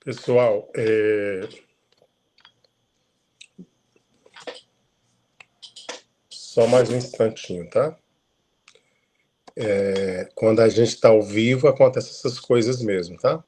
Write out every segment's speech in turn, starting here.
Pessoal, só mais um instantinho, tá? Quando a gente está ao vivo, acontecem essas coisas mesmo, tá?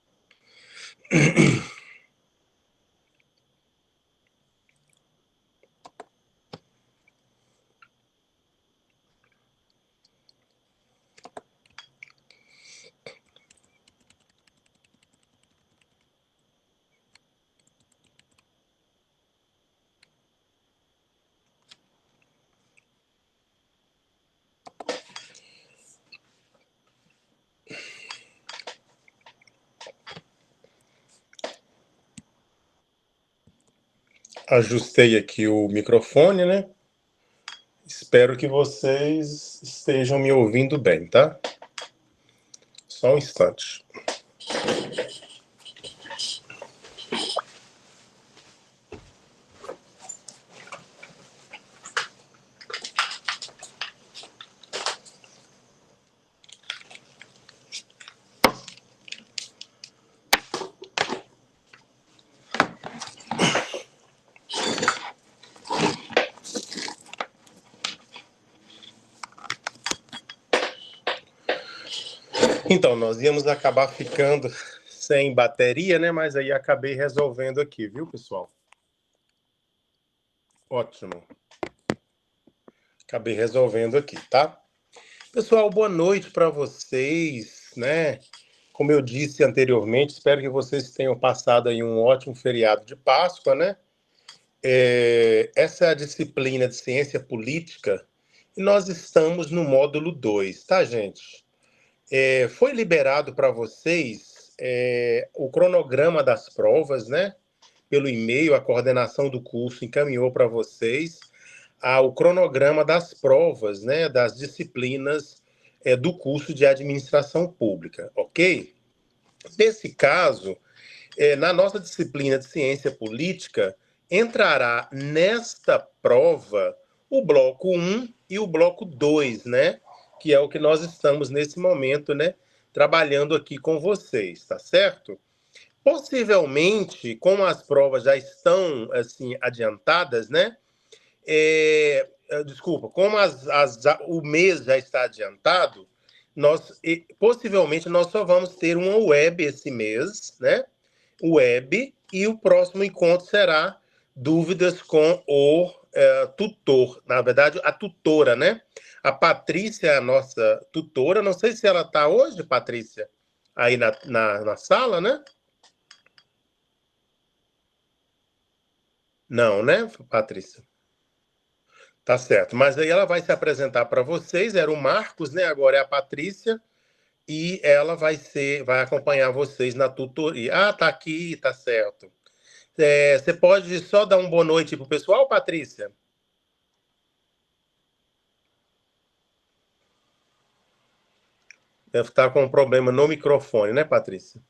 Ajustei aqui o microfone, né? Espero que vocês estejam me ouvindo bem, tá? Só um instante. Então, nós íamos acabar ficando sem bateria, né? Mas aí acabei resolvendo aqui, viu, pessoal? Ótimo. Acabei resolvendo aqui, tá? Pessoal, boa noite para vocês, né? Como eu disse anteriormente, espero que vocês tenham passado aí um ótimo feriado de Páscoa, né? Essa é a disciplina de ciência política e nós estamos no módulo 2, tá, gente? Foi liberado para vocês o cronograma das provas, né? Pelo e-mail, a coordenação do curso encaminhou para vocês o cronograma das provas, né? Das disciplinas do curso de administração pública, ok? Nesse caso, na nossa disciplina de ciência política, entrará nesta prova o bloco 1 e o bloco 2, né? Que é o que nós estamos nesse momento, né? Trabalhando aqui com vocês, tá certo? Possivelmente, como as provas já estão assim adiantadas, né? Desculpa, como o mês já está adiantado, possivelmente nós só vamos ter uma web esse mês, né? Web, e o próximo encontro será dúvidas com o tutor, na verdade, a tutora, né? A Patrícia é a nossa tutora, não sei se ela está hoje, Patrícia, aí na sala, né? Não, né, Patrícia? Tá certo, mas aí ela vai se apresentar para vocês, era o Marcos, né? Agora é a Patrícia, e ela vai acompanhar vocês na tutoria. Ah, tá aqui, tá certo. Você pode só dar uma boa noite pro pessoal, Patrícia? Deve estar com um problema no microfone, né, Patrícia?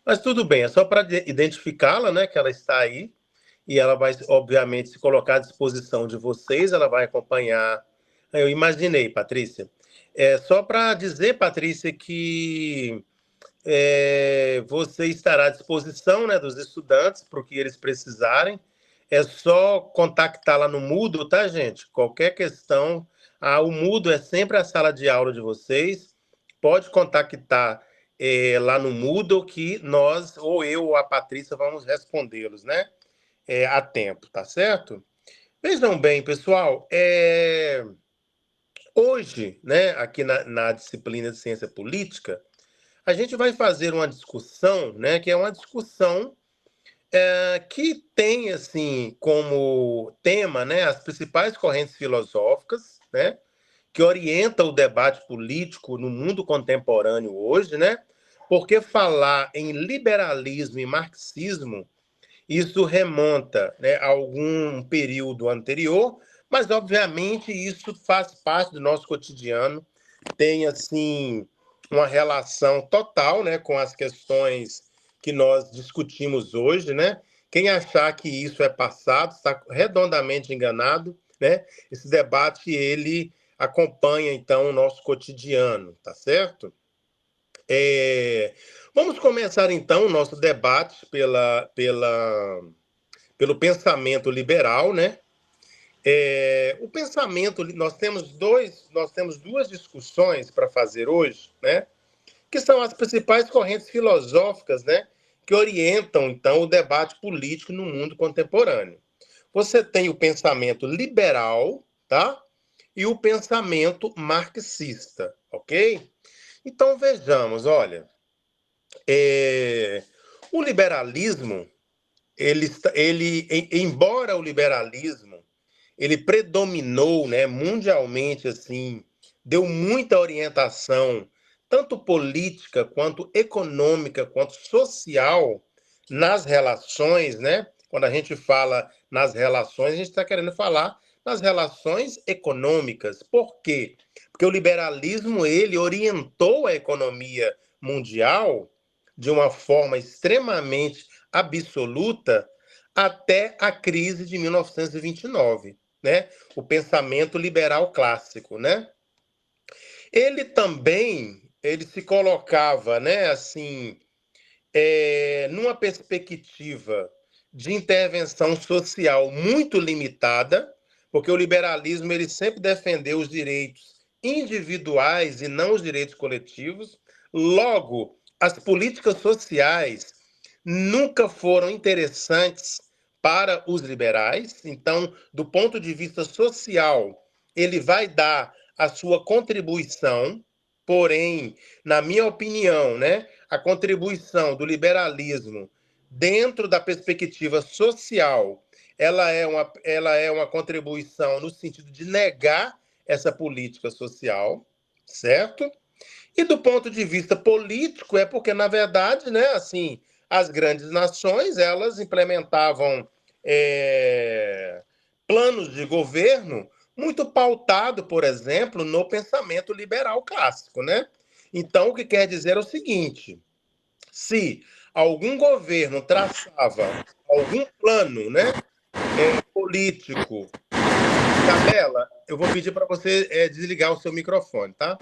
Mas tudo bem, é só para identificá-la, né, que ela está aí, e ela vai, obviamente, se colocar à disposição de vocês, ela vai acompanhar. Eu imaginei, Patrícia. Só para dizer, Patrícia, que você estará à disposição, né, dos estudantes para o que eles precisarem. É só contactar lá no Moodle, tá, gente? Qualquer questão, o Moodle é sempre a sala de aula de vocês. Pode contactar lá no Moodle que nós, ou eu ou a Patrícia, vamos respondê-los, né? A tempo, tá certo? Vejam bem, pessoal, hoje, né, aqui na disciplina de ciência política, a gente vai fazer uma discussão, né, que é uma discussão que tem assim como tema, né, as principais correntes filosóficas, né, que orientam o debate político no mundo contemporâneo hoje, né? Porque falar em liberalismo e marxismo, isso remonta, né, a algum período anterior, mas obviamente isso faz parte do nosso cotidiano, tem assim uma relação total, né, com as questões que nós discutimos hoje, né? Quem achar que isso é passado está redondamente enganado, né? Esse debate ele acompanha então o nosso cotidiano, tá certo? É, Vamos começar então o nosso debate pelo pensamento liberal, né? O pensamento, nós temos duas discussões para fazer hoje, né? Que são as principais correntes filosóficas, né? Que orientam então o debate político no mundo contemporâneo. Você tem o pensamento liberal, tá? E o pensamento marxista, ok? Então vejamos, olha, o liberalismo, embora o liberalismo ele predominou, né, mundialmente assim, deu muita orientação, tanto política quanto econômica quanto social nas relações, né? Quando a gente fala nas relações, a gente está querendo falar nas relações econômicas. Por quê? Porque o liberalismo ele orientou a economia mundial de uma forma extremamente absoluta até a crise de 1929, né? O pensamento liberal clássico, né? Ele se colocava, né, assim, numa perspectiva de intervenção social muito limitada, porque o liberalismo ele sempre defendeu os direitos individuais e não os direitos coletivos. Logo, as políticas sociais nunca foram interessantes para os liberais. Então, do ponto de vista social, ele vai dar a sua contribuição, porém, na minha opinião, né, a contribuição do liberalismo dentro da perspectiva social, ela é uma contribuição no sentido de negar essa política social, certo? E do ponto de vista político, é porque, na verdade, né, assim, as grandes nações, elas implementavam planos de governo muito pautado, por exemplo, no pensamento liberal clássico, né? Então, o que quer dizer é o seguinte, se algum governo traçava algum plano, né, político. Isabela, eu vou pedir para você desligar o seu microfone, tá?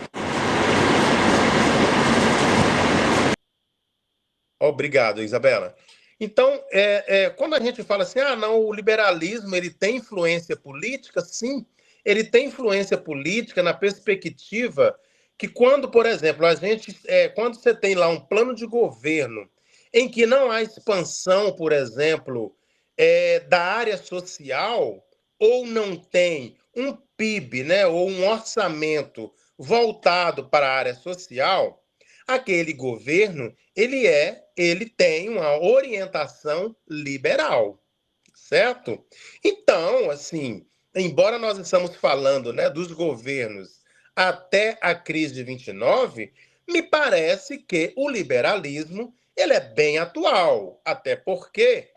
Obrigado, Isabela. Então, quando a gente fala assim, não, o liberalismo ele tem influência política, sim, ele tem influência política na perspectiva que quando, por exemplo, quando você tem lá um plano de governo em que não há expansão, por exemplo, da área social, ou não tem um PIB, né, ou um orçamento voltado para a área social, aquele governo ele tem uma orientação liberal, certo? Então, assim, embora nós estamos falando, né, dos governos até a crise de 29, me parece que o liberalismo ele é bem atual, até porque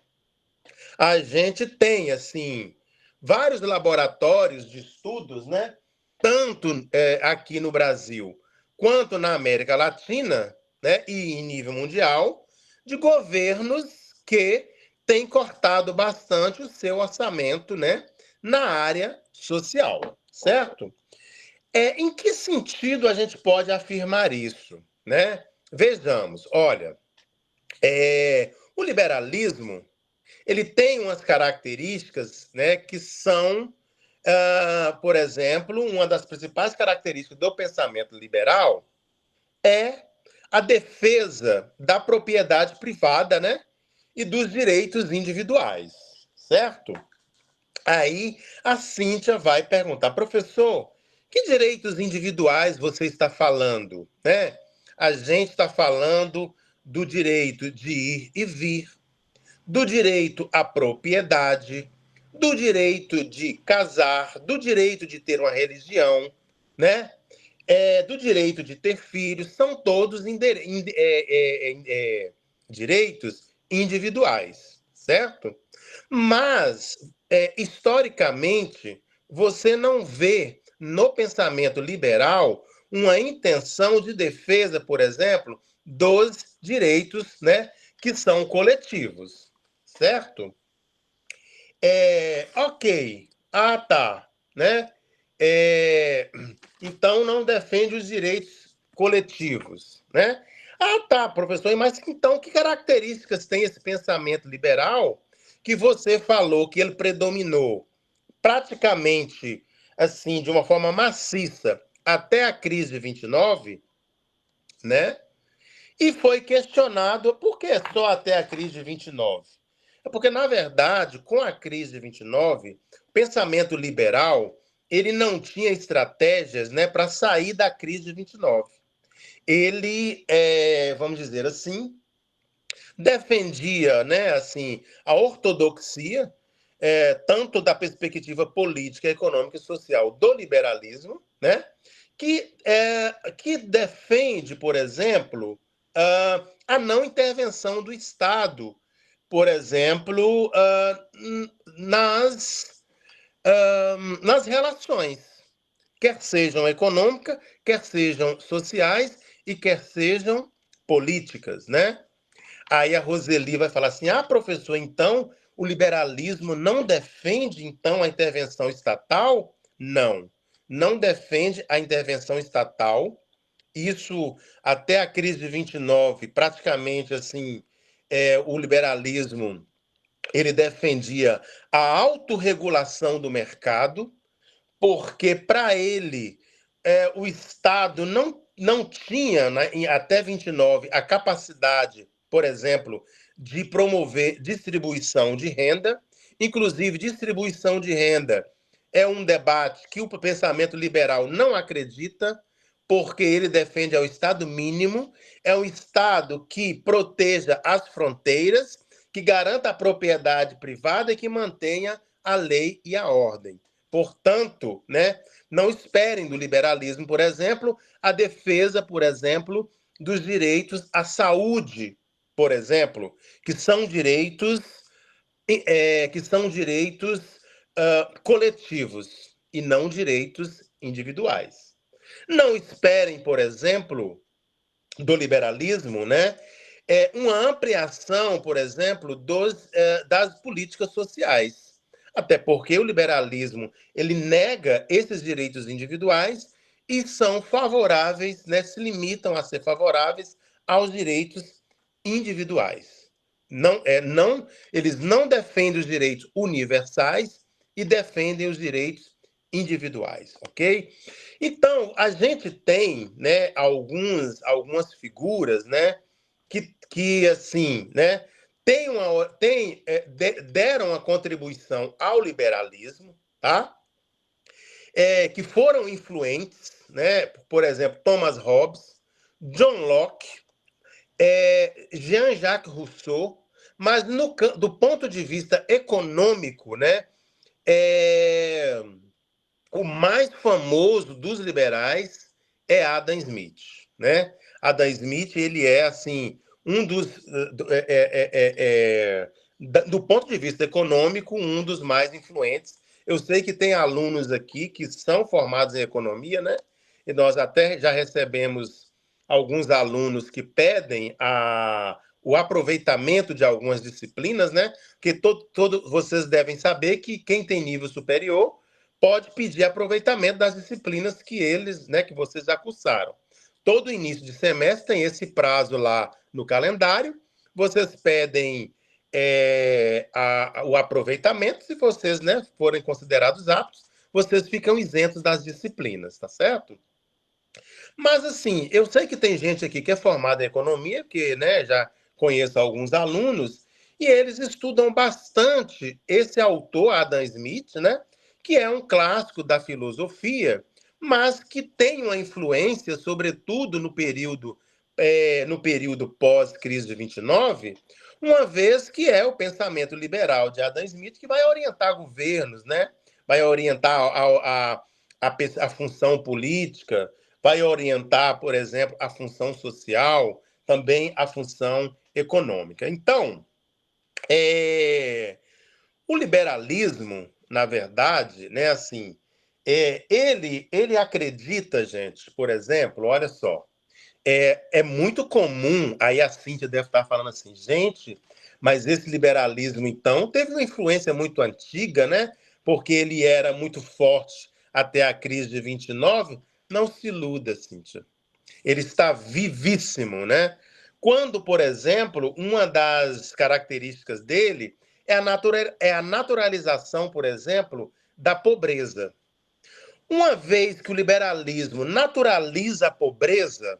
a gente tem assim vários laboratórios de estudos, né? Tanto aqui no Brasil quanto na América Latina, né? E em nível mundial, de governos que têm cortado bastante o seu orçamento, né? Na área social, certo? Em que sentido a gente pode afirmar isso, né? Vejamos, olha, o liberalismo ele tem umas características, né, que são, por exemplo, uma das principais características do pensamento liberal é a defesa da propriedade privada, né, e dos direitos individuais, certo? Aí a Cíntia vai perguntar, professor, que direitos individuais você está falando, né? A gente está falando do direito de ir e vir, do direito à propriedade, do direito de casar, do direito de ter uma religião, né? Do direito de ter filhos, são todos direitos individuais, certo? Mas, historicamente, você não vê no pensamento liberal uma intenção de defesa, por exemplo, dos direitos, né, que são coletivos, certo? Ok. Ah, tá. Né? Então não defende os direitos coletivos, né? Ah, tá, professor, mas então que características tem esse pensamento liberal que você falou que ele predominou praticamente assim, de uma forma maciça até a crise de 29, né? E foi questionado por que só até a crise de 29? É porque, na verdade, com a crise de 29, o pensamento liberal ele não tinha estratégias, né, para sair da crise de 29. Ele, vamos dizer assim, defendia, né, assim, a ortodoxia, tanto da perspectiva política, econômica e social do liberalismo, né, que defende, por exemplo, a não intervenção do Estado, por exemplo, nas relações, quer sejam econômicas, quer sejam sociais e quer sejam políticas, né? Aí a Roseli vai falar assim: ah, professor, então o liberalismo não defende então a intervenção estatal? Não, não defende a intervenção estatal. Isso até a crise de 29, praticamente assim, o liberalismo ele defendia a autorregulação do mercado, porque para ele o Estado não tinha, né, até 29, a capacidade, por exemplo, de promover distribuição de renda. Inclusive, distribuição de renda é um debate que o pensamento liberal não acredita, porque ele defende ao Estado mínimo, é um Estado que proteja as fronteiras, que garanta a propriedade privada e que mantenha a lei e a ordem. Portanto, né, não esperem do liberalismo, por exemplo, a defesa, por exemplo, dos direitos à saúde, por exemplo, que são direitos coletivos e não direitos individuais. Não esperem, por exemplo, do liberalismo, né, uma ampliação, por exemplo, das políticas sociais. Até porque o liberalismo ele nega esses direitos individuais e são favoráveis, né, se limitam a ser favoráveis aos direitos individuais. Eles não defendem os direitos universais e defendem os direitos individuais, ok? Então, a gente tem, né, algumas figuras, né, que assim, né, deram uma contribuição ao liberalismo, tá? Que foram influentes, né? Por exemplo, Thomas Hobbes, John Locke, Jean-Jacques Rousseau, mas do ponto de vista econômico, né, o mais famoso dos liberais é Adam Smith, né? Adam Smith ele é assim um dos do ponto de vista econômico um dos mais influentes. Eu sei que tem alunos aqui que são formados em economia, né? E nós até já recebemos alguns alunos que pedem o aproveitamento de algumas disciplinas, né? Porque vocês devem saber que quem tem nível superior pode pedir aproveitamento das disciplinas que eles, né, que vocês já cursaram. Todo início de semestre tem esse prazo lá no calendário. Vocês pedem o aproveitamento. Se vocês, né, forem considerados aptos, vocês ficam isentos das disciplinas, tá certo? Mas assim, eu sei que tem gente aqui que é formada em economia, que, né, já conheço alguns alunos, e eles estudam bastante esse autor, Adam Smith, né, que é um clássico da filosofia, mas que tem uma influência, sobretudo no período pós-crise de 29, uma vez que é o pensamento liberal de Adam Smith que vai orientar governos, né, vai orientar a função política, vai orientar, por exemplo, a função social, também a função econômica. Então, o liberalismo, na verdade, né, assim, ele acredita, gente, por exemplo, olha só, é muito comum, aí a Cíntia deve estar falando assim, gente, mas esse liberalismo, então, teve uma influência muito antiga, né? Porque ele era muito forte até a crise de 29. Não se iluda, Cíntia. Ele está vivíssimo, né? Quando, por exemplo, uma das características dele é a naturalização, por exemplo, da pobreza. Uma vez que o liberalismo naturaliza a pobreza,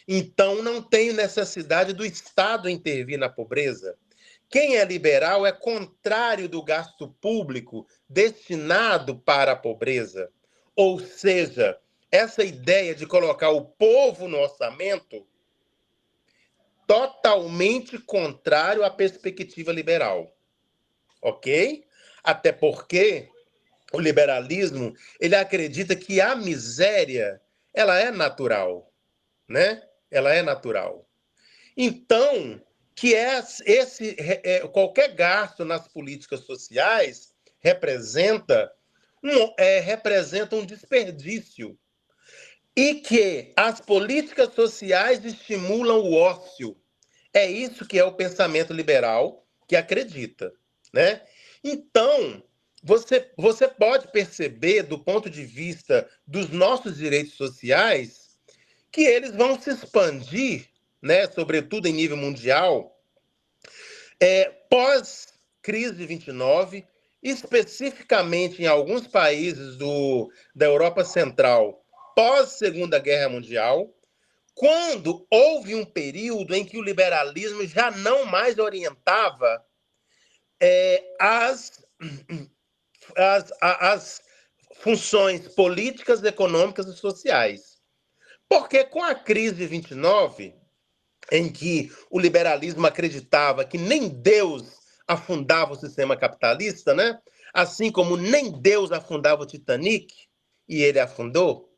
então não tem necessidade do Estado intervir na pobreza. Quem é liberal é contrário do gasto público destinado para a pobreza. Ou seja, essa ideia de colocar o povo no orçamento totalmente contrário à perspectiva liberal. Ok? Até porque o liberalismo, ele acredita que a miséria, ela é natural, né? Ela é natural. Então, que qualquer gasto nas políticas sociais representa um desperdício e que as políticas sociais estimulam o ócio. É isso que é o pensamento liberal que acredita, né? Então, você pode perceber, do ponto de vista dos nossos direitos sociais, que eles vão se expandir, né, sobretudo em nível mundial, pós-crise de 29, especificamente em alguns países da Europa Central, pós-Segunda Guerra Mundial, quando houve um período em que o liberalismo já não mais orientava as funções políticas, econômicas e sociais. Porque com a crise de 29, em que o liberalismo acreditava que nem Deus afundava o sistema capitalista, né? Assim como nem Deus afundava o Titanic, e ele afundou,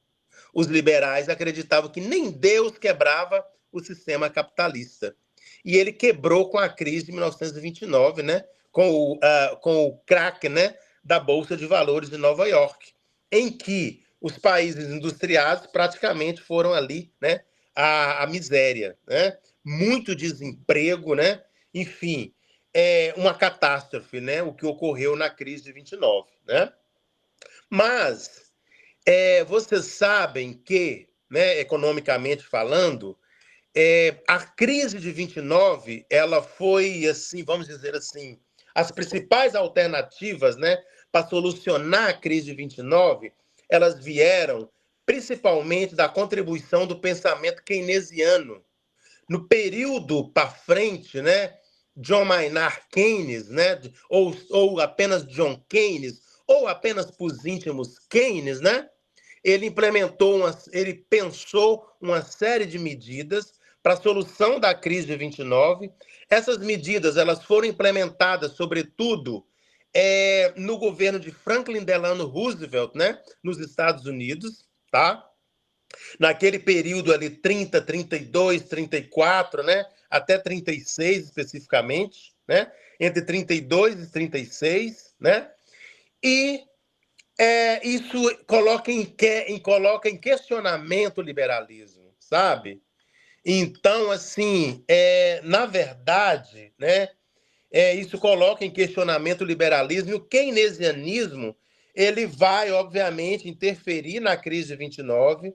os liberais acreditavam que nem Deus quebrava o sistema capitalista. E ele quebrou com a crise de 1929, né? Com o crack, né, da Bolsa de Valores de Nova York, em que os países industriais praticamente foram ali, né, a miséria, né? Muito desemprego, né? Enfim, uma catástrofe, né? O que ocorreu na crise de 29, né? Mas vocês sabem que, né, economicamente falando, a crise de 29, ela foi, assim, vamos dizer assim, as principais alternativas, né, para solucionar a crise de 29, elas vieram principalmente da contribuição do pensamento keynesiano. No período para frente, né, John Maynard Keynes, né, ou apenas John Keynes, ou apenas para os íntimos Keynes, né, ele pensou uma série de medidas para a solução da crise de 29. Essas medidas elas foram implementadas, sobretudo, no governo de Franklin Delano Roosevelt, né, nos Estados Unidos, tá? Naquele período ali, 30, 32, 34, né, até 36 especificamente, né, entre 32 e 36, né, e isso coloca em questionamento o liberalismo, sabe? Então, assim, na verdade, né, isso coloca em questionamento o liberalismo e o keynesianismo, ele vai, obviamente, interferir na crise de 29,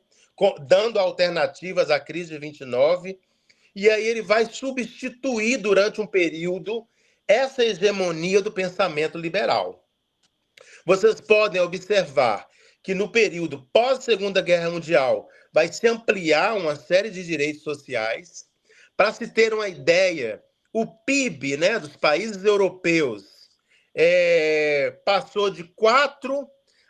dando alternativas à crise de 29, e aí ele vai substituir durante um período essa hegemonia do pensamento liberal. Vocês podem observar que no período pós-Segunda Guerra Mundial vai se ampliar uma série de direitos sociais. Para se ter uma ideia, o PIB, né, dos países europeus passou de 4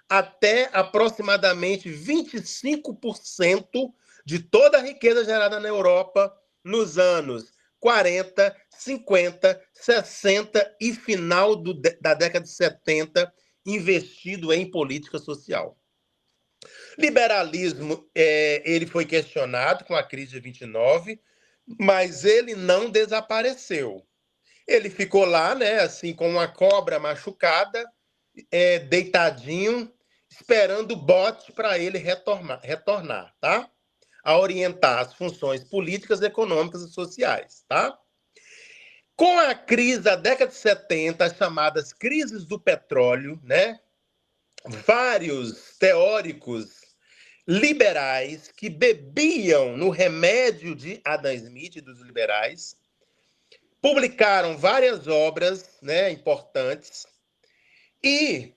até aproximadamente 25% de toda a riqueza gerada na Europa nos anos 40, 50, 60 e final da década de 70, investido em política social. Liberalismo, ele foi questionado com a crise de 29, mas ele não desapareceu. Ele ficou lá, né, assim, com uma cobra machucada, deitadinho, esperando o bote para ele retornar, tá? A orientar as funções políticas, econômicas e sociais, tá? Com a crise da década de 70, as chamadas crises do petróleo, né? Vários teóricos liberais que bebiam no remédio de Adam Smith, dos liberais, publicaram várias obras, né, importantes, e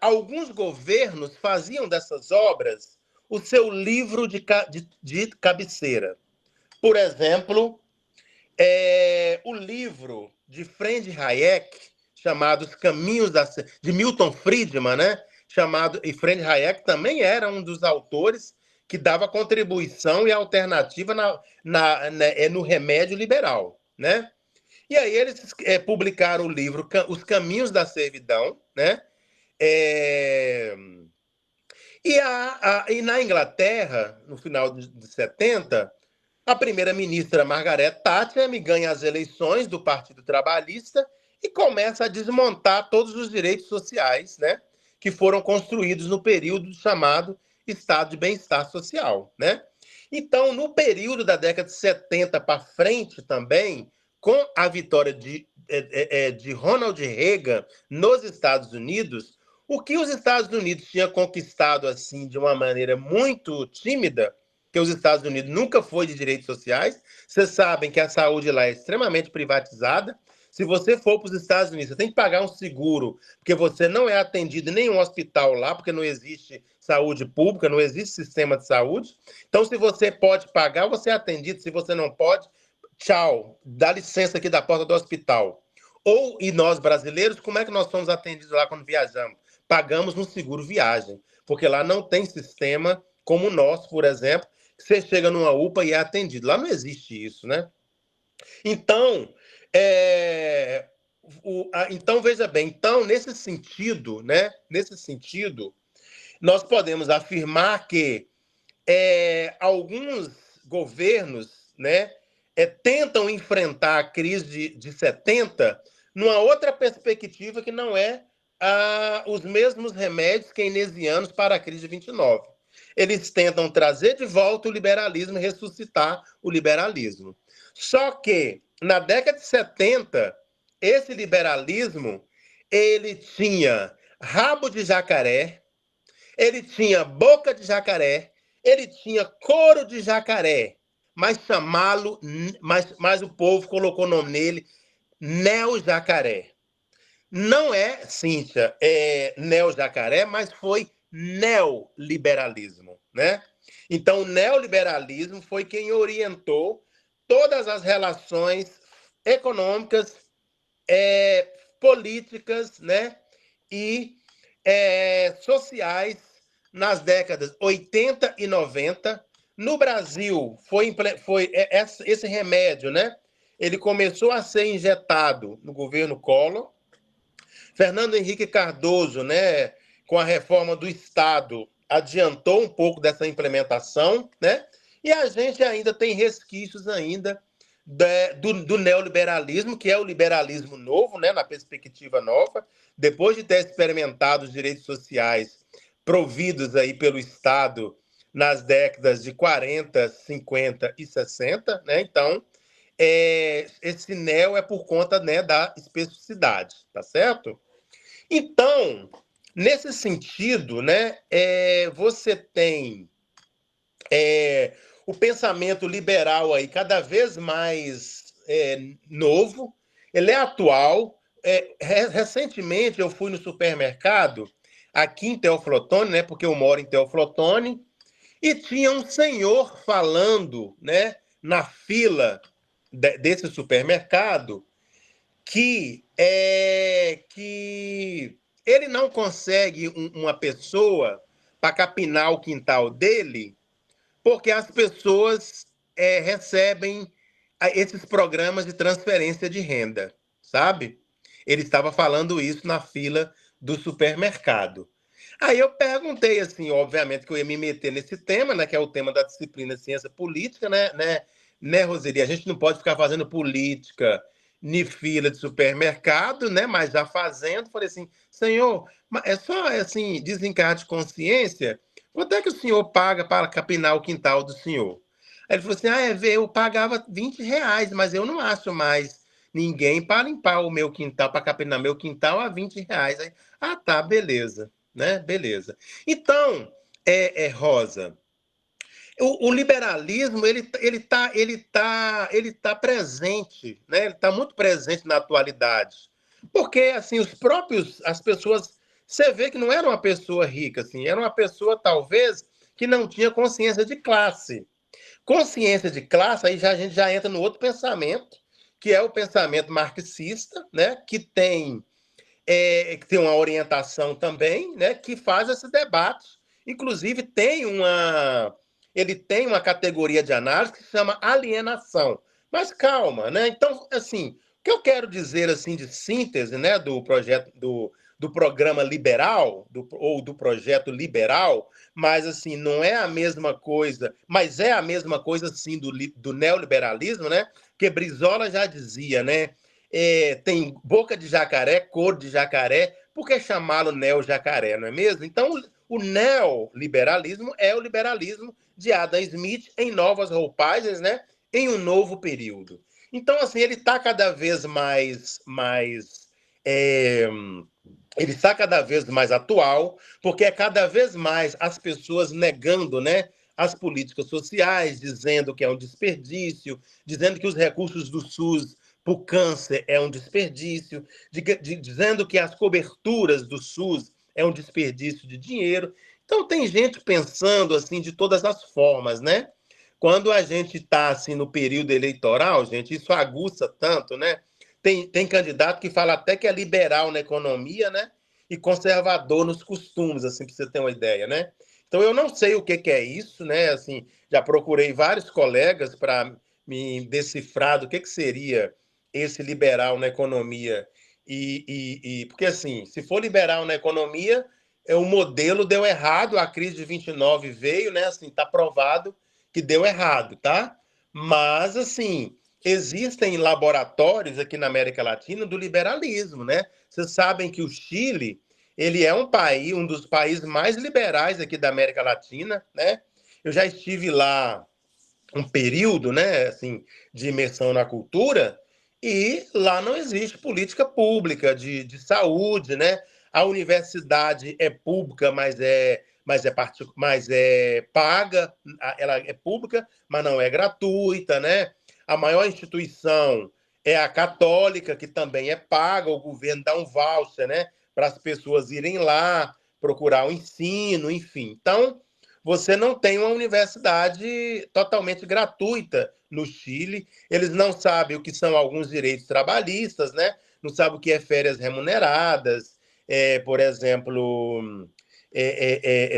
alguns governos faziam dessas obras o seu livro de cabeceira. Por exemplo, o livro de Friedrich Hayek, chamado Os Caminhos de Milton Friedman, né? E Friedrich Hayek também era um dos autores que dava contribuição e alternativa no remédio liberal, né? E aí eles publicaram o livro Os Caminhos da Servidão, né? E na Inglaterra, no final de 70, a primeira-ministra Margaret Thatcher ganha as eleições do Partido Trabalhista e começa a desmontar todos os direitos sociais, né, que foram construídos no período chamado Estado de Bem-Estar Social, né? Então, no período da década de 70 para frente também, com a vitória de Ronald Reagan nos Estados Unidos, o que os Estados Unidos tinham conquistado assim de uma maneira muito tímida, que os Estados Unidos nunca foi de direitos sociais. Vocês sabem que a saúde lá é extremamente privatizada. Se você for para os Estados Unidos, você tem que pagar um seguro, porque você não é atendido em nenhum hospital lá, porque não existe saúde pública, não existe sistema de saúde. Então, se você pode pagar, você é atendido. Se você não pode, tchau, dá licença aqui da porta do hospital. E nós, brasileiros, como é que nós somos atendidos lá quando viajamos? Pagamos no seguro viagem, porque lá não tem sistema como o nosso, por exemplo, que você chega numa UPA e é atendido. Lá não existe isso, né? Então, então veja bem, então, nesse sentido, né? Nesse sentido, nós podemos afirmar que alguns governos, né, tentam enfrentar a crise de 70 numa outra perspectiva que não é os mesmos remédios keynesianos para a crise de 29. Eles tentam trazer de volta o liberalismo e ressuscitar o liberalismo. Só que, na década de 70, esse liberalismo ele tinha rabo de jacaré, ele tinha boca de jacaré, ele tinha couro de jacaré, mas mas o povo colocou o nome nele, neo-jacaré. Não é, Cíntia, neo-jacaré, mas foi neoliberalismo, né? Então, o neoliberalismo foi quem orientou todas as relações econômicas, políticas, né? E sociais nas décadas 80 e 90. No Brasil, esse remédio, né? Ele começou a ser injetado no governo Collor. Fernando Henrique Cardoso, né, com a reforma do Estado, adiantou um pouco dessa implementação, né? E a gente ainda tem resquícios ainda do neoliberalismo, que é o liberalismo novo, né, na perspectiva nova, depois de ter experimentado os direitos sociais providos aí pelo Estado nas décadas de 40, 50 e 60, né? Então, esse neo é por conta, né, da especificidade, tá certo? Então, nesse sentido, né, você tem o pensamento liberal aí cada vez mais novo, ele é atual. Recentemente eu fui no supermercado aqui em Teoflotone, né, porque eu moro em Teoflotone, e tinha um senhor falando, né, na fila desse supermercado que ele não consegue uma pessoa para capinar o quintal dele, porque as pessoas recebem esses programas de transferência de renda, sabe? Ele estava falando isso na fila do supermercado. Aí eu perguntei, assim, obviamente que eu ia me meter nesse tema, né, que é o tema da disciplina Ciência Política, né, Roseli? A gente não pode ficar fazendo política em fila de supermercado, né, mas já fazendo, falei assim, senhor, é só, assim, desencargo de consciência, quanto é que o senhor paga para capinar o quintal do senhor? Aí ele falou assim, eu pagava R$20, mas eu não acho mais ninguém para limpar o meu quintal, para capinar meu quintal a R$20. Aí, tá, beleza, né? Beleza. Então, Rosa, o liberalismo ele tá presente, né? Ele está muito presente na atualidade, porque assim as pessoas, você vê que não era uma pessoa rica, assim, era uma pessoa talvez que não tinha consciência de classe. Consciência de classe, aí a gente já entra no outro pensamento, que é o pensamento marxista, né? Que tem uma orientação também, né, que faz esse debate. Inclusive, ele tem uma categoria de análise que se chama alienação. Mas calma, né? Então, assim, o que eu quero dizer assim de síntese, né, do projeto do programa liberal, ou do projeto liberal, mas assim, não é a mesma coisa, mas é a mesma coisa sim do neoliberalismo, né? Que Brizola já dizia, né? Tem boca de jacaré, cor de jacaré, por que chamá-lo neo-jacaré, não é mesmo? Então, o neoliberalismo é o liberalismo de Adam Smith em novas roupagens, né? Em um novo período. Então, assim, ele está cada vez é, ele está cada vez mais atual, porque é cada vez mais as pessoas negando, né, as políticas sociais, dizendo que é um desperdício, dizendo que os recursos do SUS para o câncer é um desperdício, dizendo que as coberturas do SUS é um desperdício de dinheiro. Então, tem gente pensando assim de todas as formas, né? Quando a gente está assim no período eleitoral, gente, isso aguça tanto, né? Tem candidato que fala até que é liberal na economia, né? E conservador nos costumes, assim, para você ter uma ideia, né? Então, eu não sei o que é isso, né? Assim, já procurei vários colegas para me decifrar do que seria esse liberal na economia. Porque, assim, se for liberal na economia, o modelo deu errado, a crise de 29 veio, né? Assim, está provado que deu errado, tá? Mas, assim, existem laboratórios aqui na América Latina do liberalismo, né? Vocês sabem que o Chile, ele é um dos países mais liberais aqui da América Latina, né? Eu já estive lá um período, né, assim, de imersão na cultura, e lá não existe política pública de saúde, né? A universidade é pública, mas é paga, ela é pública, mas não é gratuita, né? A maior instituição é a católica, que também é paga, o governo dá um voucher, né, para as pessoas irem lá procurar o ensino, enfim. Então, você não tem uma universidade totalmente gratuita no Chile. Eles não sabem o que são alguns direitos trabalhistas, né? Não sabem o que é férias remuneradas, por exemplo,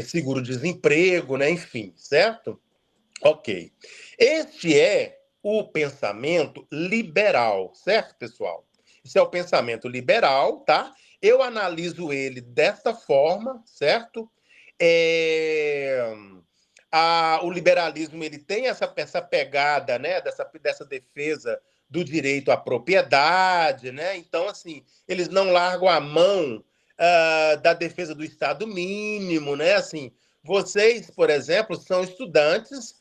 seguro-desemprego, né? Enfim, certo? Ok. Este é o pensamento liberal, certo, pessoal? Esse é o pensamento liberal, tá? Eu analiso ele desta forma, certo? É, o liberalismo ele tem essa pegada, né, dessa defesa do direito à propriedade, né? Então, assim, eles não largam a mão da defesa do Estado mínimo, né? Assim, vocês, por exemplo, são estudantes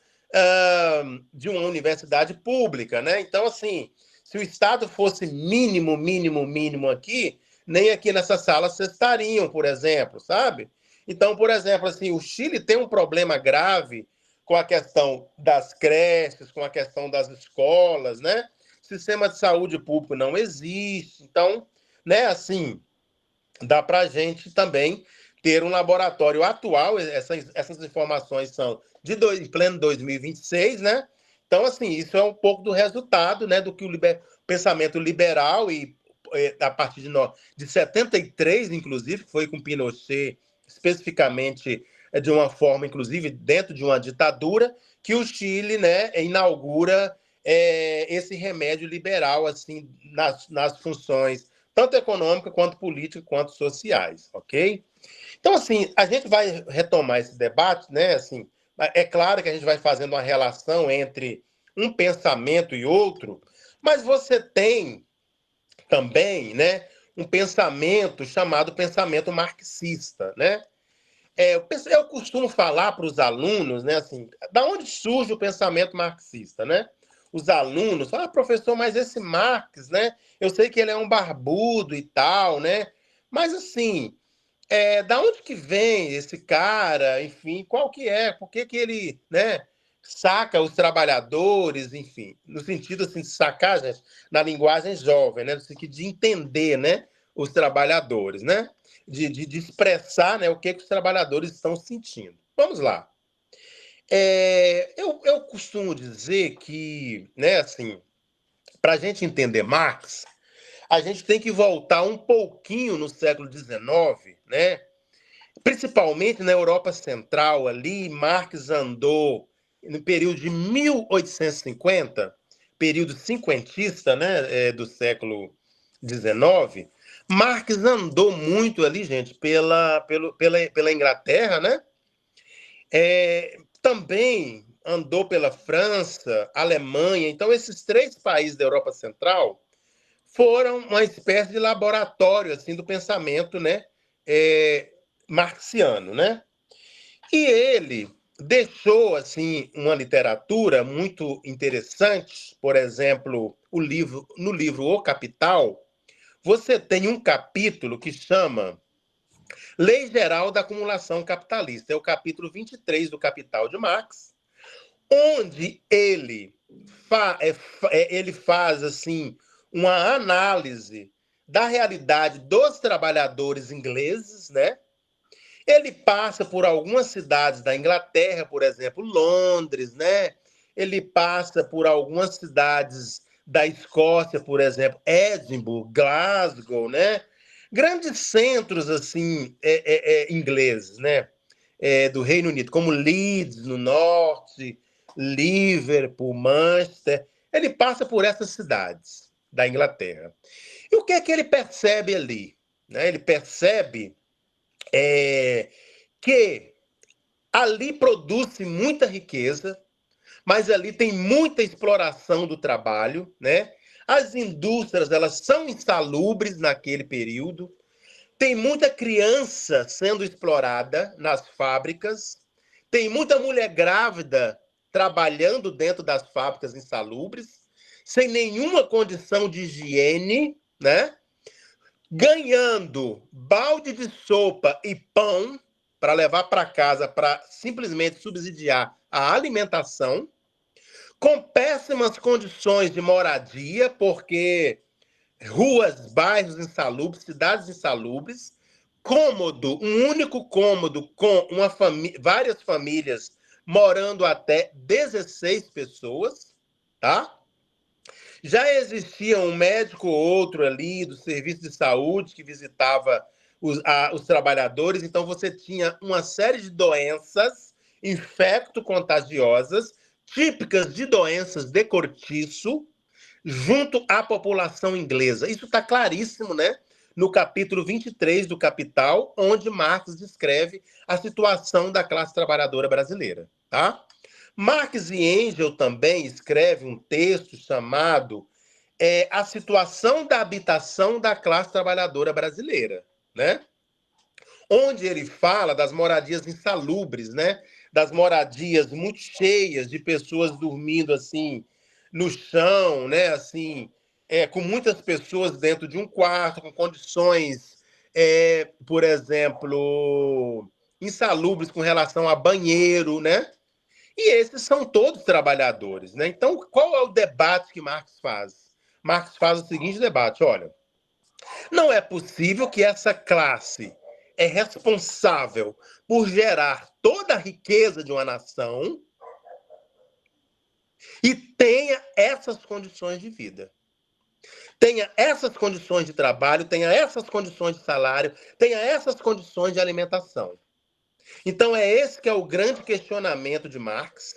de uma universidade pública, né? Então, assim, se o Estado fosse mínimo, mínimo, mínimo aqui, nem aqui nessa sala vocês estariam, por exemplo, sabe? Então, por exemplo, assim, o Chile tem um problema grave com a questão das creches, com a questão das escolas, né? Sistema de saúde público não existe. Então, né, assim, dá para a gente também ter um laboratório atual. Essas informações são em pleno 2026, né? Então, assim, isso é um pouco do resultado, né, do que o pensamento liberal a partir de 73, inclusive, que foi com Pinochet, especificamente de uma forma, inclusive, dentro de uma ditadura, que o Chile, né, inaugura esse remédio liberal assim nas funções tanto econômica quanto política quanto sociais, ok? Então, assim, a gente vai retomar esse debate, né? Assim, é claro que a gente vai fazendo uma relação entre um pensamento e outro, mas você tem também, né, um pensamento chamado pensamento marxista, né? Eu costumo falar para os alunos, né, assim, da onde surge o pensamento marxista, né? Os alunos falam, professor, mas esse Marx, né? Eu sei que ele é um barbudo e tal, né? Mas, assim, Da onde que vem esse cara, enfim, qual que é, por que que ele, né, saca os trabalhadores, enfim, no sentido assim de sacar, gente, na linguagem jovem, né, no sentido de entender, né, os trabalhadores, né, de expressar, né, o que que os trabalhadores estão sentindo. Vamos lá. Eu costumo dizer que, né, assim, para a gente entender Marx, a gente tem que voltar um pouquinho no século XIX, né? Principalmente na Europa Central, ali, Marx andou no período de 1850, período cinquentista, né, do século XIX. Marx andou muito ali, gente, pela Inglaterra, né? Também andou pela França, Alemanha. Então, esses três países da Europa Central foram uma espécie de laboratório assim do pensamento, né, marxiano, né? E ele deixou assim uma literatura muito interessante, por exemplo, no livro O Capital, você tem um capítulo que chama Lei Geral da Acumulação Capitalista, é o capítulo 23 do Capital de Marx, onde ele faz assim uma análise da realidade dos trabalhadores ingleses, né? Ele passa por algumas cidades da Inglaterra, por exemplo, Londres, né? Ele passa por algumas cidades da Escócia, por exemplo, Edimburgo, Glasgow, né? Grandes centros assim ingleses, né? Do Reino Unido, como Leeds no norte, Liverpool, Manchester. Ele passa por essas cidades da Inglaterra. E o que é que ele percebe ali? Né? Ele percebe que ali produz-se muita riqueza, mas ali tem muita exploração do trabalho, né? As indústrias, elas são insalubres naquele período, tem muita criança sendo explorada nas fábricas, tem muita mulher grávida trabalhando dentro das fábricas insalubres, sem nenhuma condição de higiene, né? Ganhando balde de sopa e pão para levar para casa para simplesmente subsidiar a alimentação, com péssimas condições de moradia, porque ruas, bairros insalubres, cidades insalubres, cômodo, um único cômodo com várias famílias morando até 16 pessoas, tá? Já existia um médico ou outro ali do serviço de saúde que visitava os trabalhadores, então você tinha uma série de doenças infecto-contagiosas, típicas de doenças de cortiço, junto à população inglesa. Isso está claríssimo, né? No capítulo 23 do Capital, onde Marx descreve a situação da classe trabalhadora brasileira, tá? Marx e Engels também escreve um texto chamado A Situação da Habitação da Classe Trabalhadora Brasileira, né? Onde ele fala das moradias insalubres, né? Das moradias muito cheias de pessoas dormindo assim no chão, né? Assim, com muitas pessoas dentro de um quarto, com condições, por exemplo, insalubres com relação a banheiro, né? E esses são todos trabalhadores, né? Então, qual é o debate que Marx faz? Marx faz o seguinte debate: olha, não é possível que essa classe é responsável por gerar toda a riqueza de uma nação e tenha essas condições de vida. Tenha essas condições de trabalho, tenha essas condições de salário, tenha essas condições de alimentação. Então, esse que é o grande questionamento de Marx.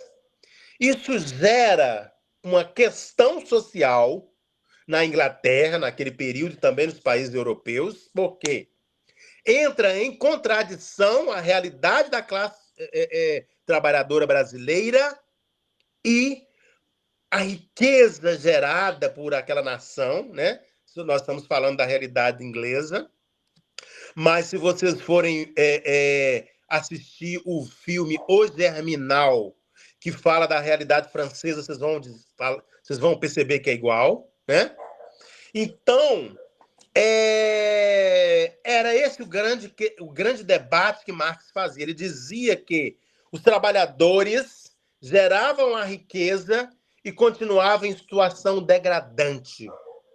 Isso gera uma questão social na Inglaterra, naquele período, e também nos países europeus, porque entra em contradição a realidade da classe trabalhadora brasileira e a riqueza gerada por aquela nação, né? Nós estamos falando da realidade inglesa, mas se vocês forem assistir o filme O Germinal, que fala da realidade francesa, vocês vão perceber que é igual, né? Então, era esse o grande debate que Marx fazia. Ele dizia que os trabalhadores geravam a riqueza e continuavam em situação degradante,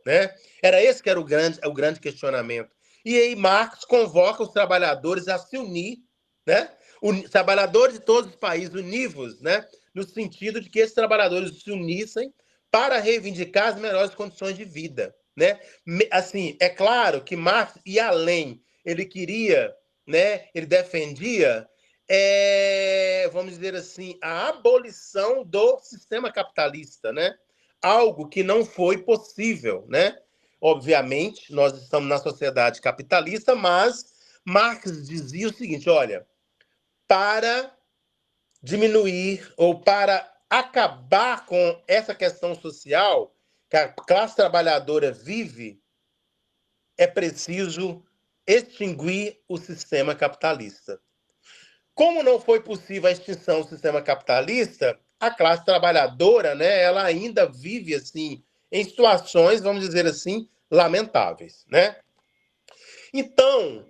né? Era esse que era o grande questionamento. E aí Marx convoca os trabalhadores a se unir, né? Os trabalhadores de todos os países univos, né? No sentido de que esses trabalhadores se unissem para reivindicar as melhores condições de vida, né? Assim, é claro que Marx ia além. Ele queria, né? Ele defendia, vamos dizer assim, a abolição do sistema capitalista, né? Algo que não foi possível, né? Obviamente, nós estamos na sociedade capitalista, mas Marx dizia o seguinte: olha, para diminuir ou para acabar com essa questão social que a classe trabalhadora vive, é preciso extinguir o sistema capitalista. Como não foi possível a extinção do sistema capitalista, a classe trabalhadora, né, ela ainda vive assim em situações, vamos dizer assim, lamentáveis, né? Então,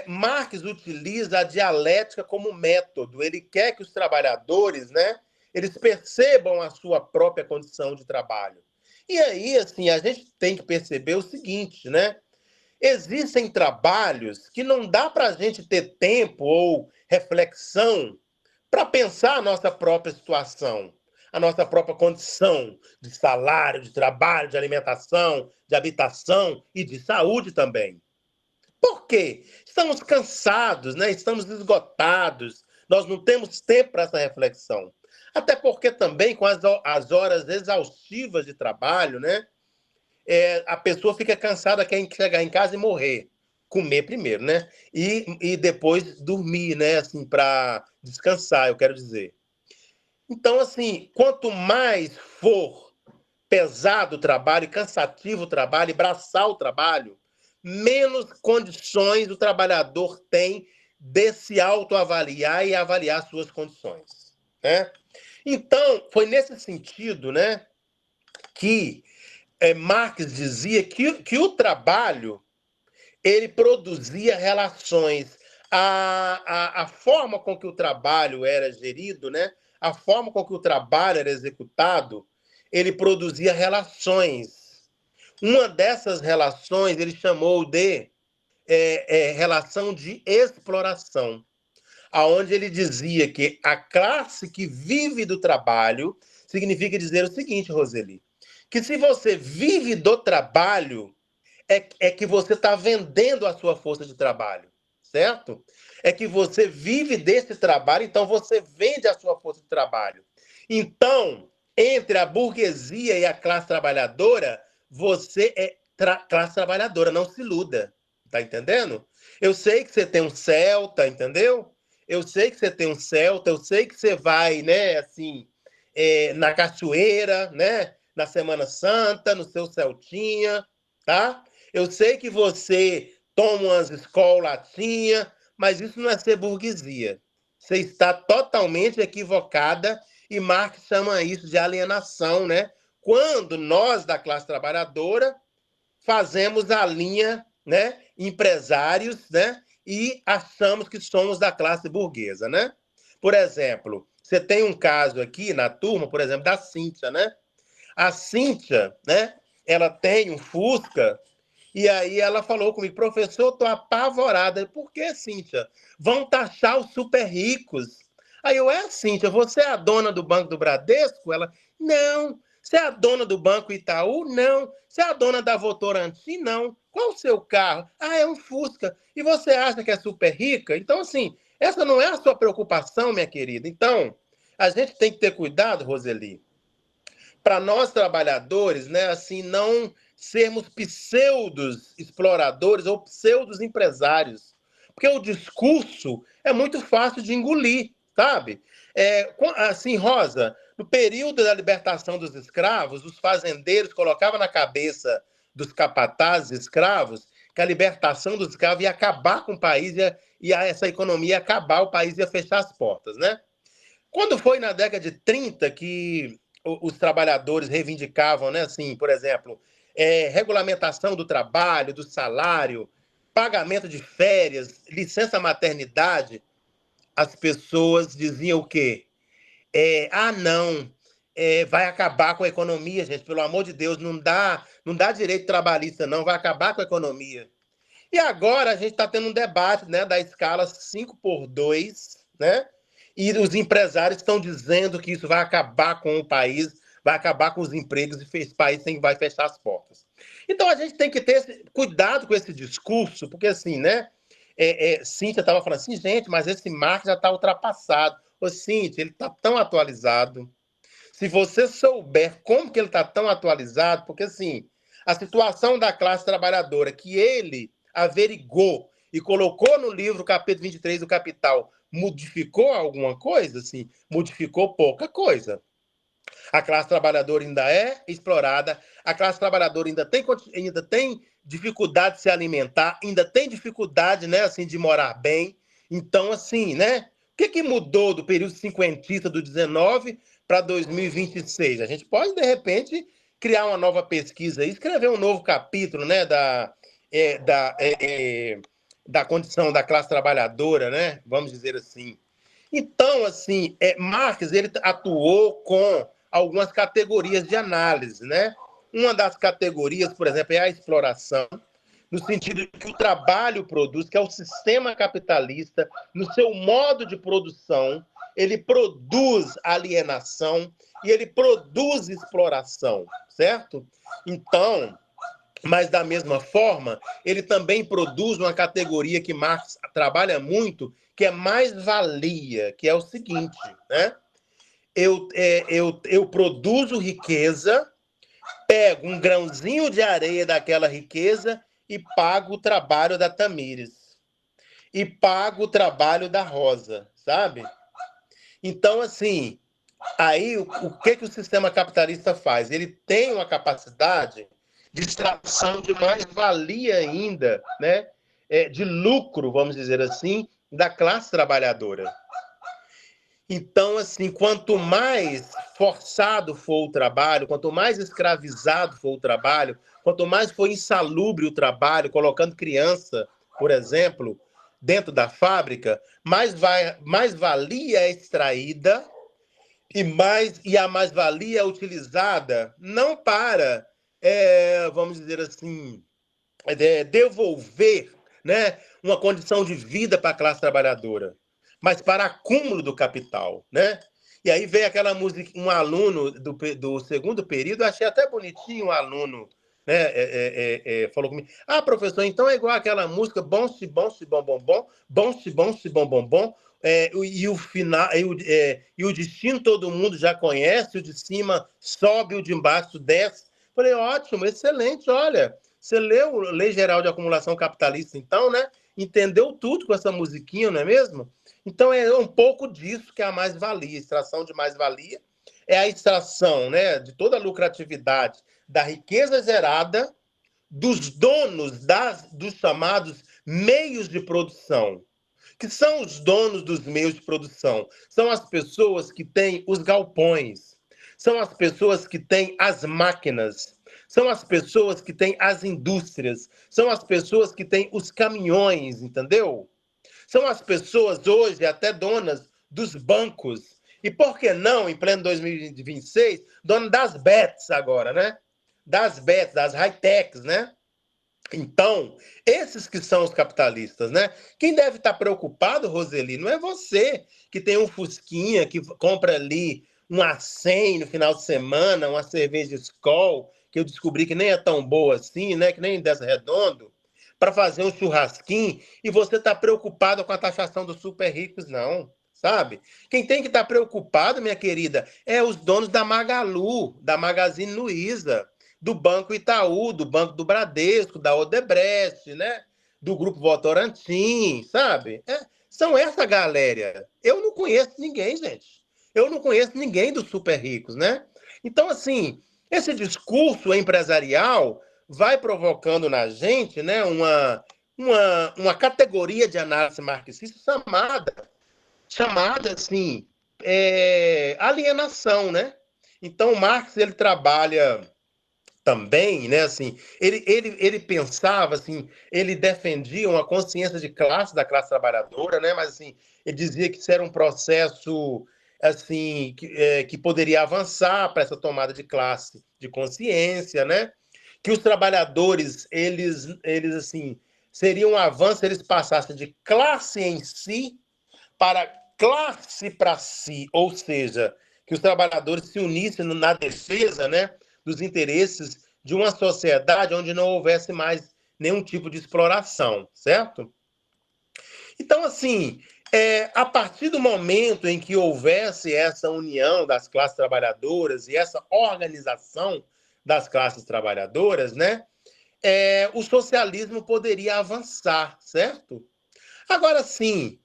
Marx utiliza a dialética como método. Ele quer que os trabalhadores, né, eles percebam a sua própria condição de trabalho. E aí, assim, a gente tem que perceber o seguinte, né? Existem trabalhos que não dá para a gente ter tempo ou reflexão para pensar a nossa própria situação, a nossa própria condição de salário, de trabalho, de alimentação, de habitação e de saúde também. Por quê? Estamos cansados, né? Estamos esgotados, nós não temos tempo para essa reflexão. Até porque também com as horas exaustivas de trabalho, né? A pessoa fica cansada, quer chegar em casa e morrer. Comer primeiro, né? E depois dormir, né? Assim, para descansar, eu quero dizer. Então, assim, quanto mais for pesado o trabalho, cansativo o trabalho, e braçal o trabalho, menos condições o trabalhador tem de se autoavaliar e avaliar suas condições, né? Então, foi nesse sentido, né, que Marx dizia que o trabalho ele produzia relações. A forma com que o trabalho era gerido, né? A forma com que o trabalho era executado, ele produzia relações. Uma dessas relações ele chamou de relação de exploração, aonde ele dizia que a classe que vive do trabalho significa dizer o seguinte, Roseli, que se você vive do trabalho, é que você está vendendo a sua força de trabalho, certo? É que você vive desse trabalho, então você vende a sua força de trabalho. Então, entre a burguesia e a classe trabalhadora, você é classe trabalhadora, não se iluda, tá entendendo? Eu sei que você tem um Celta, entendeu? Eu sei que você tem um Celta, eu sei que você vai, né, assim, na cachoeira, né, na Semana Santa, no seu Celtinha, tá? Eu sei que você toma umas escolatinhas, mas isso não é ser burguesia. Você está totalmente equivocada e Marx chama isso de alienação, né? Quando nós, da classe trabalhadora, fazemos a linha, né, empresários, né, e achamos que somos da classe burguesa, né? Por exemplo, você tem um caso aqui na turma, por exemplo, da Cíntia, né? A Cíntia, né, ela tem um Fusca. E aí ela falou comigo, professor, estou apavorada. Por que, Cíntia? Vão taxar os super ricos. Aí eu, Cíntia, você é a dona do Banco do Bradesco? Ela, não. Você é a dona do Banco Itaú? Não. Você é a dona da Votorantim? Não. Qual o seu carro? É um Fusca. E você acha que é super rica? Então, assim, essa não é a sua preocupação, minha querida. Então, a gente tem que ter cuidado, Roseli, para nós trabalhadores, né, assim, não sermos pseudos exploradores ou pseudos empresários. Porque o discurso é muito fácil de engolir, sabe? Assim, Rosa, no período da libertação dos escravos, os fazendeiros colocavam na cabeça dos capatazes escravos que a libertação dos escravos ia acabar com o país e essa economia ia acabar, o país ia fechar as portas, né? Quando foi na década de 30 que os trabalhadores reivindicavam, né, assim, por exemplo, regulamentação do trabalho, do salário, pagamento de férias, licença maternidade, as pessoas diziam o quê? Não, vai acabar com a economia, gente, pelo amor de Deus, não dá direito trabalhista, não, vai acabar com a economia. E agora a gente está tendo um debate, né, da escala 5x2, né? E os empresários estão dizendo que isso vai acabar com o país, vai acabar com os empregos e esse país vai fechar as portas. Então a gente tem que ter cuidado com esse discurso, porque assim, né? Cíntia estava falando assim, gente, mas esse marco já está ultrapassado. Ô, Cíntia, ele está tão atualizado. Se você souber como que ele está tão atualizado, porque assim, a situação da classe trabalhadora que ele averigou e colocou no livro capítulo 23 do Capital, modificou alguma coisa? Assim, modificou pouca coisa. A classe trabalhadora ainda é explorada, a classe trabalhadora ainda tem dificuldade de se alimentar, ainda tem dificuldade, né, assim, de morar bem. Então, assim, né, o que mudou do período cinquentista do 19 para 2026? A gente pode, de repente, criar uma nova pesquisa e escrever um novo capítulo, né, da condição da classe trabalhadora, né, vamos dizer assim. Então, assim, Marx ele atuou com algumas categorias de análise, né? Uma das categorias, por exemplo, é a exploração, no sentido de que o trabalho produz, que é o sistema capitalista, no seu modo de produção, ele produz alienação e ele produz exploração, certo? Então, mas da mesma forma, ele também produz uma categoria que Marx trabalha muito, que é mais-valia, que é o seguinte, né? Eu produzo riqueza, pego um grãozinho de areia daquela riqueza e pago o trabalho da Tamires. E pago o trabalho da Rosa, sabe? Então, assim, aí o que o sistema capitalista faz? Ele tem uma capacidade de extração de mais-valia ainda, né? De lucro, vamos dizer assim, da classe trabalhadora. Então, assim, quanto mais forçado for o trabalho, quanto mais escravizado for o trabalho, quanto mais for insalubre o trabalho, colocando criança, por exemplo, dentro da fábrica, mais valia é extraída e a mais-valia é utilizada não para, vamos dizer assim, devolver, né, uma condição de vida para a classe trabalhadora, mas para acúmulo do capital, né? E aí veio aquela música, um aluno do segundo período, achei até bonitinho um aluno, né? Falou comigo, professor, então é igual aquela música, bom se bom se bom bom bom, bom se bom se bom bom bom, e o final, e o destino todo mundo já conhece, o de cima sobe, o de embaixo desce. Falei, ótimo, excelente, olha, você leu Lei Geral de Acumulação Capitalista, então, né? Entendeu tudo com essa musiquinha, não é mesmo? Então, é um pouco disso que é a mais-valia. Extração de mais-valia é a extração, né, de toda a lucratividade da riqueza gerada dos donos dos chamados meios de produção. Que são os donos dos meios de produção? São as pessoas que têm os galpões, são as pessoas que têm as máquinas, são as pessoas que têm as indústrias, são as pessoas que têm os caminhões, entendeu? São as pessoas hoje até donas dos bancos. E por que não, em pleno 2026, dona das bets agora, né? Das bets, das high-techs, né? Então, esses que são os capitalistas, né? Quem deve estar preocupado, Roseli, não é você que tem um Fusquinha, que compra ali um A100 no final de semana, uma cerveja Skol, que eu descobri que nem é tão boa assim, né? Que nem dessa redondo, para fazer um churrasquinho, e você está preocupado com a taxação dos super ricos, não, sabe? Quem tem que estar preocupado, minha querida, é os donos da Magalu, da Magazine Luiza, do Banco Itaú, do Banco do Bradesco, da Odebrecht, né? Do Grupo Votorantim, sabe? São essa galera. Eu não conheço ninguém, gente. Eu não conheço ninguém dos super ricos, né? Então, assim, esse discurso empresarial vai provocando na gente, né, uma categoria de análise marxista chamada assim, alienação, né? Então, Marx ele trabalha também, né? Assim, ele pensava, assim, ele defendia uma consciência de classe da classe trabalhadora, né? Mas assim, ele dizia que isso era um processo assim que poderia avançar para essa tomada de classe, de consciência, né? Que os trabalhadores eles assim seriam um avanço se eles passassem de classe em si para classe para si, ou seja, que os trabalhadores se unissem na defesa, né, dos interesses de uma sociedade onde não houvesse mais nenhum tipo de exploração, certo? Então, assim, a partir do momento em que houvesse essa união das classes trabalhadoras e essa organização das classes trabalhadoras, né, o socialismo poderia avançar, certo? Agora sim,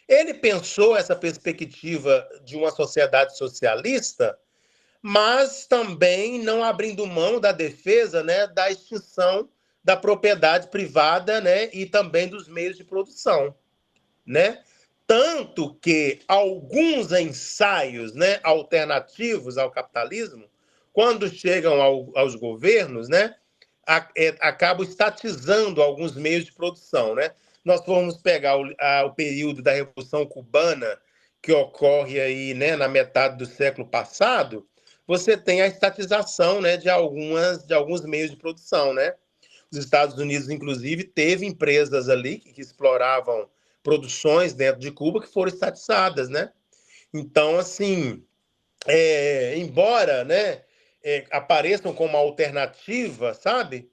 ele pensou essa perspectiva de uma sociedade socialista, mas também não abrindo mão da defesa, né, da extinção da propriedade privada, né, e também dos meios de produção, né? Tanto que alguns ensaios, né, alternativos ao capitalismo, quando chegam aos governos, né, acabam estatizando alguns meios de produção, né? Nós vamos pegar o período da Revolução Cubana, que ocorre aí, né, na metade do século passado, você tem a estatização, né, de alguns meios de produção, né? Os Estados Unidos, inclusive, teve empresas ali que exploravam produções dentro de Cuba que foram estatizadas, né? Então, assim, embora, né, apareçam como alternativa, sabe?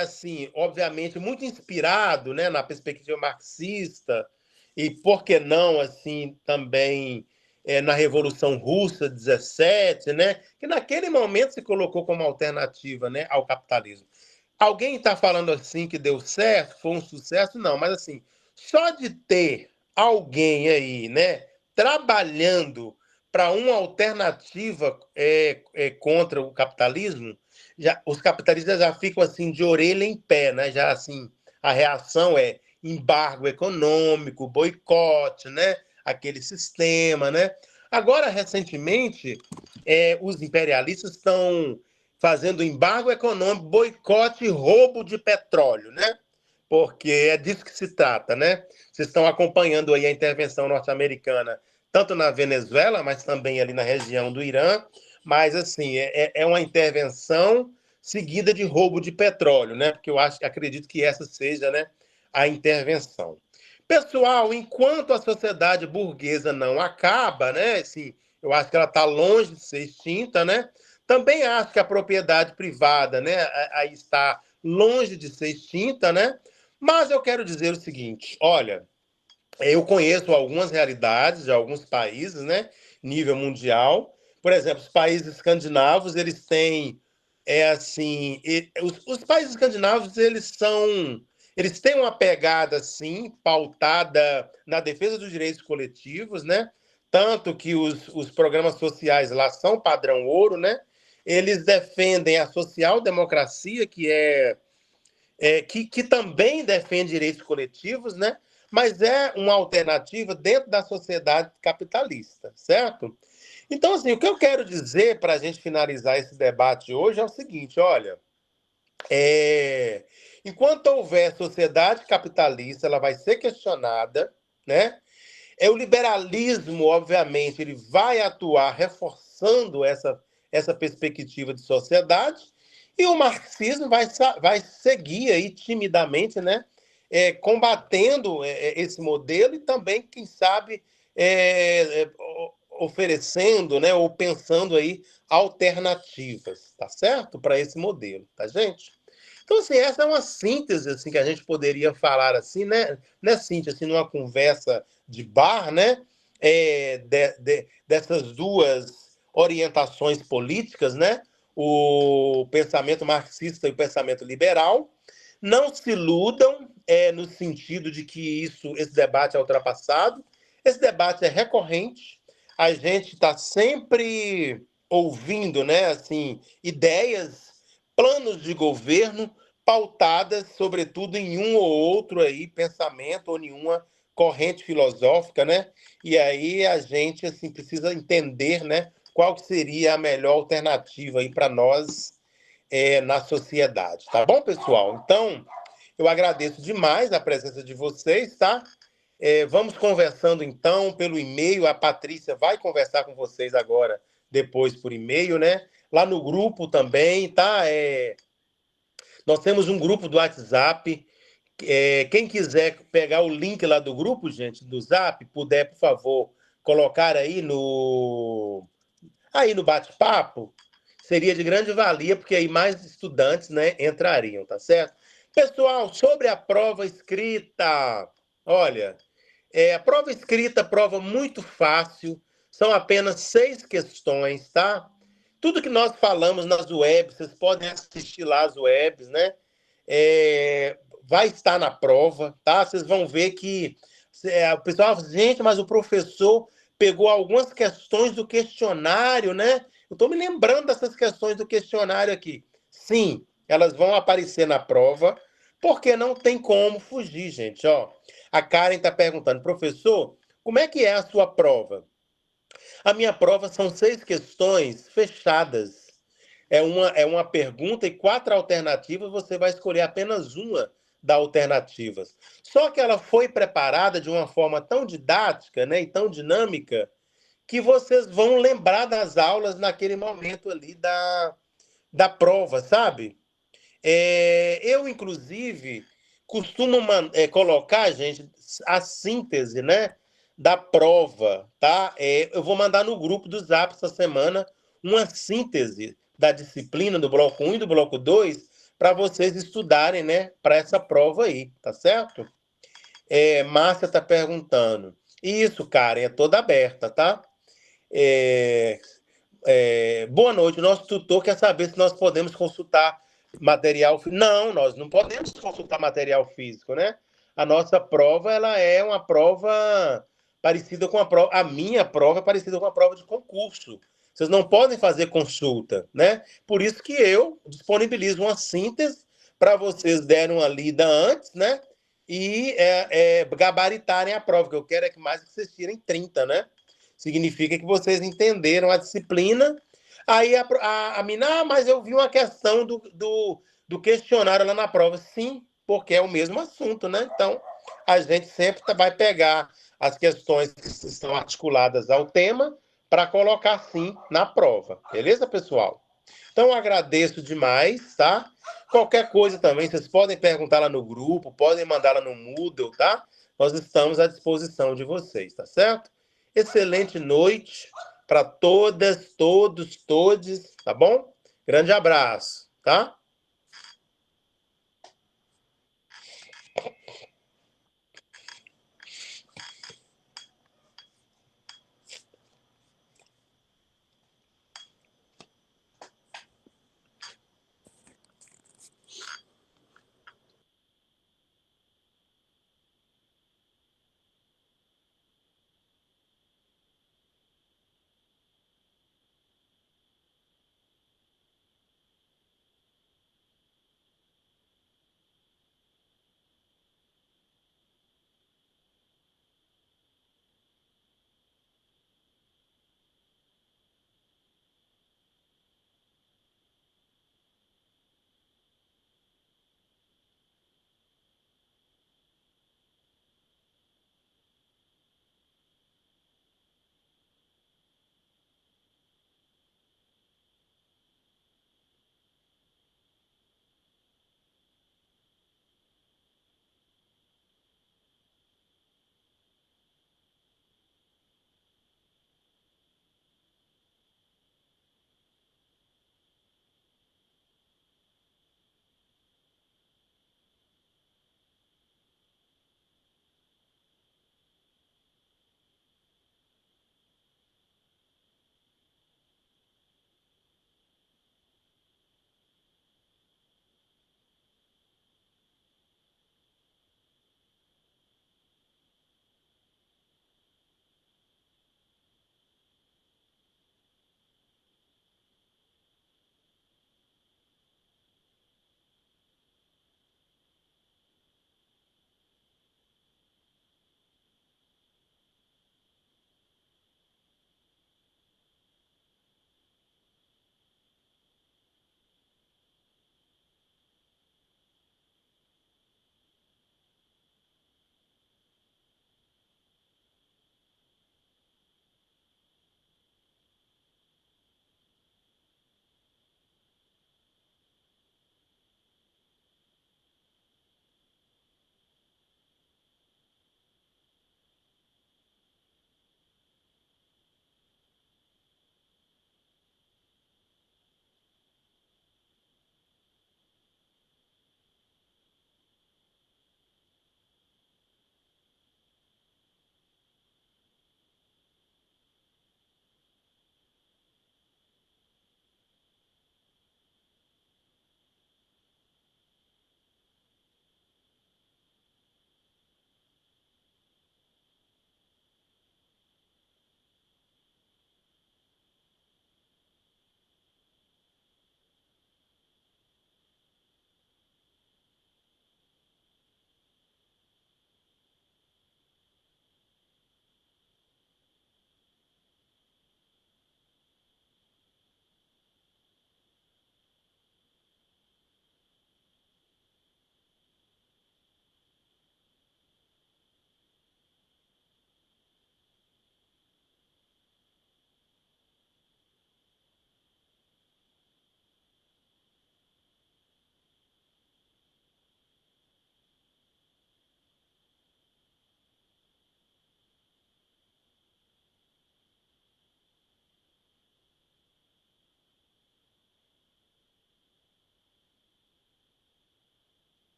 Assim, obviamente, muito inspirado, né, na perspectiva marxista e, por que não, assim, também na Revolução Russa 17, né, que naquele momento se colocou como alternativa, né, ao capitalismo. Alguém está falando assim que deu certo, foi um sucesso? Não, mas assim, só de ter alguém aí, né, trabalhando para uma alternativa contra o capitalismo, os capitalistas já ficam assim de orelha em pé, né? Já assim, a reação é embargo econômico, boicote, né? Aquele sistema, né? Agora, recentemente, os imperialistas estão fazendo embargo econômico, boicote e roubo de petróleo, né? Porque é disso que se trata, né? Vocês estão acompanhando aí a intervenção norte-americana, tanto na Venezuela, mas também ali na região do Irã. Mas, assim, é uma intervenção seguida de roubo de petróleo, né? Porque eu acredito que essa seja, né, a intervenção. Pessoal, enquanto a sociedade burguesa não acaba, né? Assim, eu acho que ela está longe de ser extinta, né? Também acho que a propriedade privada, né, aí está longe de ser extinta, né? Mas eu quero dizer o seguinte, olha, eu conheço algumas realidades de alguns países, né, nível mundial. Por exemplo, os países escandinavos, eles têm assim, os países escandinavos, eles têm uma pegada assim, pautada na defesa dos direitos coletivos, né? Tanto que os programas sociais lá são padrão ouro, né? Eles defendem a social-democracia, que também defende direitos coletivos, né? Mas é uma alternativa dentro da sociedade capitalista, certo? Então, assim, o que eu quero dizer para a gente finalizar esse debate hoje é o seguinte: olha, enquanto houver sociedade capitalista, ela vai ser questionada, né? O liberalismo, obviamente, ele vai atuar reforçando essa perspectiva de sociedade, e o marxismo vai seguir aí timidamente, né? Combatendo esse modelo e também, quem sabe, oferecendo, né, ou pensando aí alternativas, tá certo? Para esse modelo, tá, gente? Então, assim, essa é uma síntese assim, que a gente poderia falar assim, né, Cíntia, assim, numa conversa de bar, né? Dessas duas orientações políticas, né? O pensamento marxista e o pensamento liberal. Não se iludam no sentido de que esse debate é ultrapassado. Esse debate é recorrente. A gente está sempre ouvindo, né, assim, ideias, planos de governo pautadas, sobretudo, em um ou outro aí pensamento ou nenhuma corrente filosófica, né? E aí a gente assim precisa entender, né, qual que seria a melhor alternativa aí para nós na sociedade. Tá bom, pessoal? Então, eu agradeço demais a presença de vocês, tá? Vamos conversando, então, pelo e-mail. A Patrícia vai conversar com vocês agora, depois por e-mail, né? Lá no grupo também, tá? Nós temos um grupo do WhatsApp. Quem quiser pegar o link lá do grupo, gente, do Zap, puder, por favor, colocar aí no bate-papo, seria de grande valia, porque aí mais estudantes, né, entrariam, tá certo? Pessoal, sobre a prova escrita, olha, a prova escrita, prova muito fácil, são apenas 6 questões, tá? Tudo que nós falamos nas webs, vocês podem assistir lá as webs, né? Vai estar na prova, tá? Vocês vão ver que o pessoal fala, gente, mas o professor pegou algumas questões do questionário, né? Eu estou me lembrando dessas questões do questionário aqui. Sim, elas vão aparecer na prova, porque não tem como fugir, gente. Ó, a Karen está perguntando, professor, como é que é a sua prova? A minha prova são 6 questões fechadas. É uma pergunta e 4 alternativas, você vai escolher apenas uma das alternativas. Só que ela foi preparada de uma forma tão didática, né, e tão dinâmica, que vocês vão lembrar das aulas naquele momento ali da prova, sabe? Eu, inclusive, costumo colocar, gente, a síntese, né, da prova, tá? Eu vou mandar no grupo do Zap essa semana uma síntese da disciplina do bloco 1 e do bloco 2 para vocês estudarem, né, para essa prova aí, tá certo? Márcia está perguntando. Isso, Karen, é toda aberta, tá? Boa noite. O nosso tutor quer saber se nós podemos consultar material físico. Não, nós não podemos consultar material físico, né? A nossa prova, ela é uma prova parecida com a prova. A minha prova é parecida com a prova de concurso. Vocês não podem fazer consulta, né? Por isso que eu disponibilizo uma síntese para vocês derem uma lida antes, né? E gabaritarem a prova, que eu quero é que mais que vocês tirem 30, né? Significa que vocês entenderam a disciplina. Aí a mina, mas eu vi uma questão do questionário lá na prova. Sim, porque é o mesmo assunto, né? Então, a gente sempre vai pegar as questões que estão articuladas ao tema para colocar, sim, na prova. Beleza, pessoal? Então, eu agradeço demais, tá? Qualquer coisa também, vocês podem perguntar lá no grupo, podem mandar lá no Moodle, tá? Nós estamos à disposição de vocês, tá certo? Excelente noite para todas, todos, todes, tá bom? Grande abraço, tá?